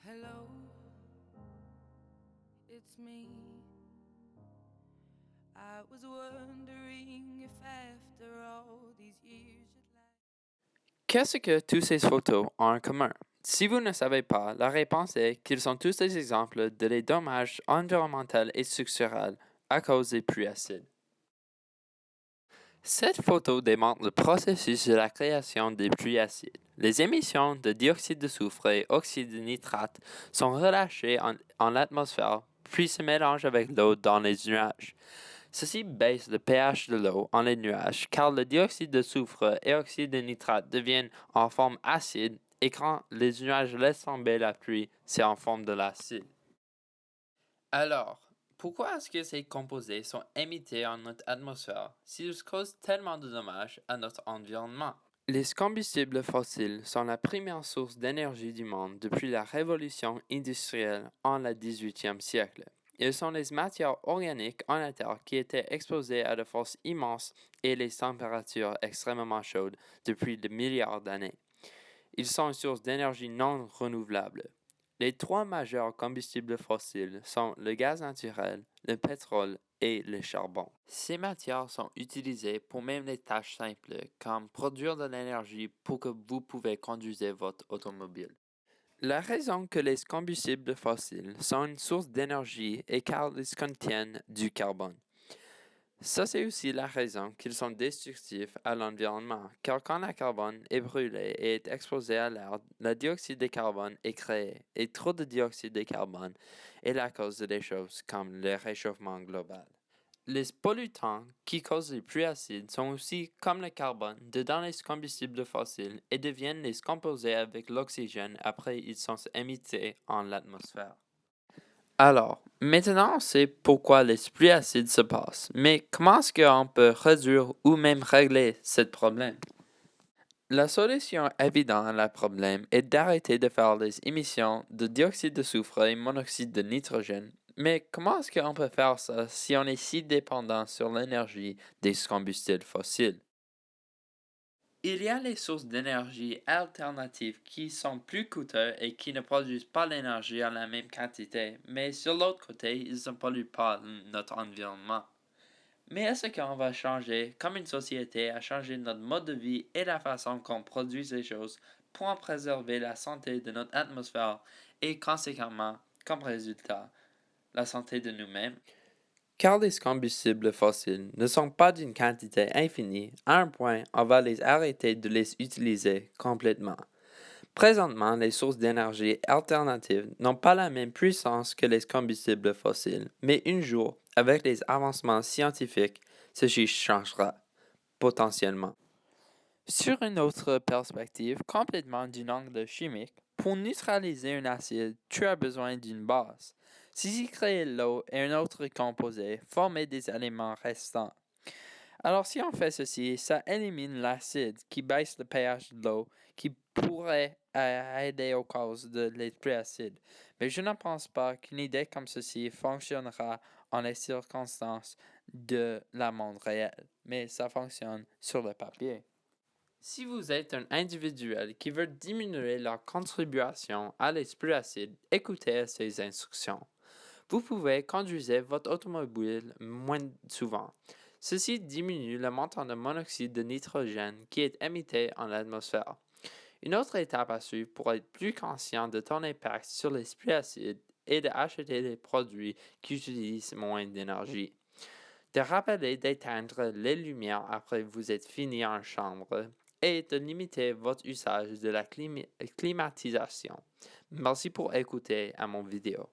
Hello, it's me. I was wondering if after all these years you'd like. Qu'est-ce que toutes ces photos ont en commun? Si vous ne savez pas, la réponse est qu'ils sont tous des exemples de les dommages environnementaux et structurels à cause des pluies acides. Cette photo démontre le processus de la création des pluies acides. Les émissions de dioxyde de soufre et oxyde de nitrate sont relâchées en l'atmosphère, puis se mélangent avec l'eau dans les nuages. Ceci baisse le pH de l'eau en les nuages car le dioxyde de soufre et oxyde de nitrate deviennent en forme acide et quand les nuages laissent tomber la pluie, c'est en forme de l'acide. Alors, pourquoi est-ce que ces composés sont émettés en notre atmosphère s'ils causent tellement de dommages à notre environnement? Les combustibles fossiles sont la première source d'énergie du monde depuis la révolution industrielle en le 18e siècle. Ils sont les matières organiques en la Terre qui étaient exposées à de forces immenses et les températures extrêmement chaudes depuis des milliards d'années. Ils sont une source d'énergie non renouvelable. Les trois majeurs combustibles fossiles sont le gaz naturel, le pétrole et le charbon. Ces matières sont utilisées pour même les tâches simples, comme produire de l'énergie pour que vous pouvez conduire votre automobile. La raison que les combustibles fossiles sont une source d'énergie est car ils contiennent du carbone. Ça, c'est aussi la raison qu'ils sont destructifs à l'environnement, car quand le carbone est brûlé et est exposé à l'air, le dioxyde de carbone est créé, et trop de dioxyde de carbone est la cause des choses comme le réchauffement global. Les pollutants qui causent les pluies acides sont aussi, comme le carbone, dedans les combustibles fossiles et deviennent les composés avec l'oxygène après ils sont émettés en l'atmosphère. Alors, maintenant on sait pourquoi les pluies acides se passent, mais comment est-ce qu'on peut réduire ou même régler ce problème? La solution évidente à ce problème est d'arrêter de faire les émissions de dioxyde de soufre et monoxyde de nitrogène. Mais comment est-ce qu'on peut faire ça si on est si dépendant sur l'énergie des combustibles fossiles? Il y a les sources d'énergie alternatives qui sont plus coûteuses et qui ne produisent pas l'énergie à la même quantité, mais sur l'autre côté, ils ne polluent pas notre environnement. Mais est-ce qu'on va changer, comme une société, à changer notre mode de vie et la façon qu'on produit ces choses pour en préserver la santé de notre atmosphère et conséquemment, comme résultat, la santé de nous-mêmes? Car les combustibles fossiles ne sont pas d'une quantité infinie, à un point on va les arrêter de les utiliser complètement. Présentement, les sources d'énergie alternatives n'ont pas la même puissance que les combustibles fossiles, mais un jour, avec les avancements scientifiques, ceci changera, potentiellement. Sur une autre perspective, complètement d'une angle chimique, pour neutraliser un acide, tu as besoin d'une base. Si créer l'eau et un autre composé, former des éléments restants. Alors si on fait ceci, ça élimine l'acide qui baisse le pH de l'eau, qui pourrait aider aux causes de l'esprit acide. Mais je ne pense pas qu'une idée comme ceci fonctionnera en les circonstances de la monde réel, mais ça fonctionne sur le papier. Si vous êtes un individuel qui veut diminuer leur contribution à l'esprit acide, écoutez ces instructions. Vous pouvez conduire votre automobile moins souvent. Ceci diminue le montant de monoxyde de nitrogène qui est émis en l'atmosphère. Une autre étape à suivre pour être plus conscient de ton impact sur l'esprit acide est d'acheter des produits qui utilisent moins d'énergie. De rappeler d'éteindre les lumières après vous êtes fini en chambre et de limiter votre usage de la climatisation. Merci pour écouter à mon vidéo.